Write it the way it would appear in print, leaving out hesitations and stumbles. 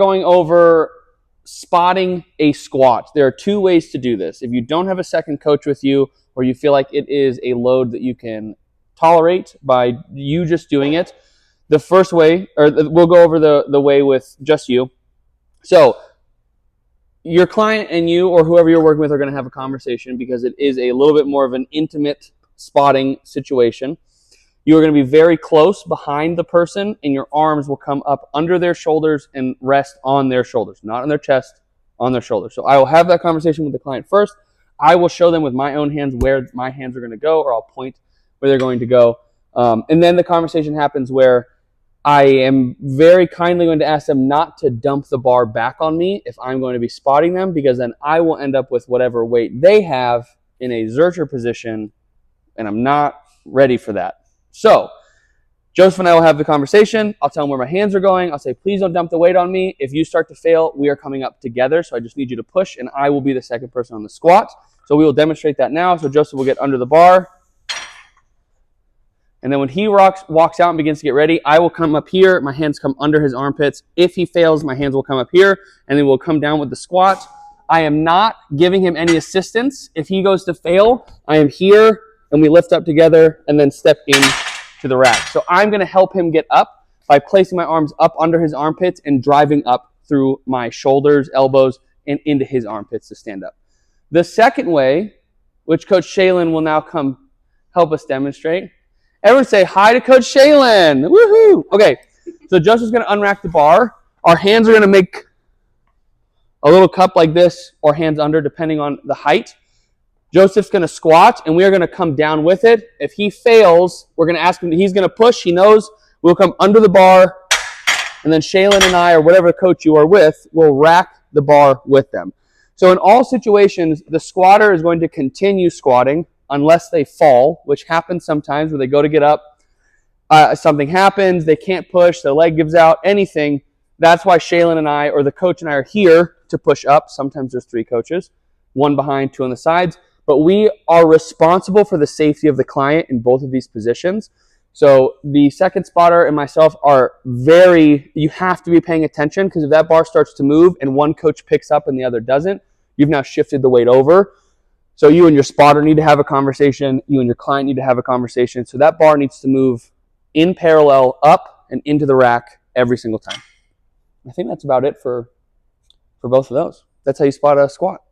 Going over spotting a squat. There are two ways to do this. If you don't have a second coach with you, or you feel like it is a load that you can tolerate by you just doing it, the first way, or we'll go over the way with just you. So your client and you, or whoever you're working with, are going to have a conversation because it is a little bit more of an intimate spotting situation. You are going to be very close behind the person, and your arms will come up under their shoulders and rest on their shoulders, not on their chest, on their shoulders. So I will have that conversation with the client first. I will show them with my own hands where my hands are going to go, or I'll point where they're going to go. And then the conversation happens where I am very kindly going to ask them not to dump the bar back on me if I'm going to be spotting them, because then I will end up with whatever weight they have in a Zercher position, and I'm not ready for that. So Joseph and I will have the conversation. I'll tell them where my hands are going. I'll say, please don't dump the weight on me. If you start to fail, we are coming up together, so I just need you to push, and I will be the second person on the squat. So we will demonstrate that now. So Joseph will get under the bar. And then when he walks out and begins to get ready, I will come up here. My hands come under his armpits. If he fails, my hands will come up here, and then we'll come down with the squat. I am not giving him any assistance. If he goes to fail, I am here, and we lift up together and then step in to the rack. So I'm going to help him get up by placing my arms up under his armpits and driving up through my shoulders, elbows, and into his armpits to stand up. The second way, which Coach Shaylin will now come help us demonstrate. Everyone say hi to Coach Shaylin. Woohoo! Okay, so Joseph's going to unrack the bar. Our hands are going to make a little cup like this, or hands under, depending on the height. Joseph's going to squat, and we are going to come down with it. If he fails, we're going to ask him, he's going to push. He knows. We'll come under the bar, and then Shaylin and I, or whatever coach you are with, will rack the bar with them. So in all situations, the squatter is going to continue squatting unless they fall, which happens sometimes where they go to get up. Something happens, they can't push, their leg gives out, anything. That's why Shaylin and I, or the coach and I, are here to push up. Sometimes there's 3 coaches, 1 behind, 2 on the sides. But we are responsible for the safety of the client in both of these positions. So the second spotter and myself are you have to be paying attention, because if that bar starts to move and one coach picks up and the other doesn't, you've now shifted the weight over. So you and your spotter need to have a conversation. You and your client need to have a conversation. So that bar needs to move in parallel up and into the rack every single time. I think that's about it for both of those. That's how you spot a squat.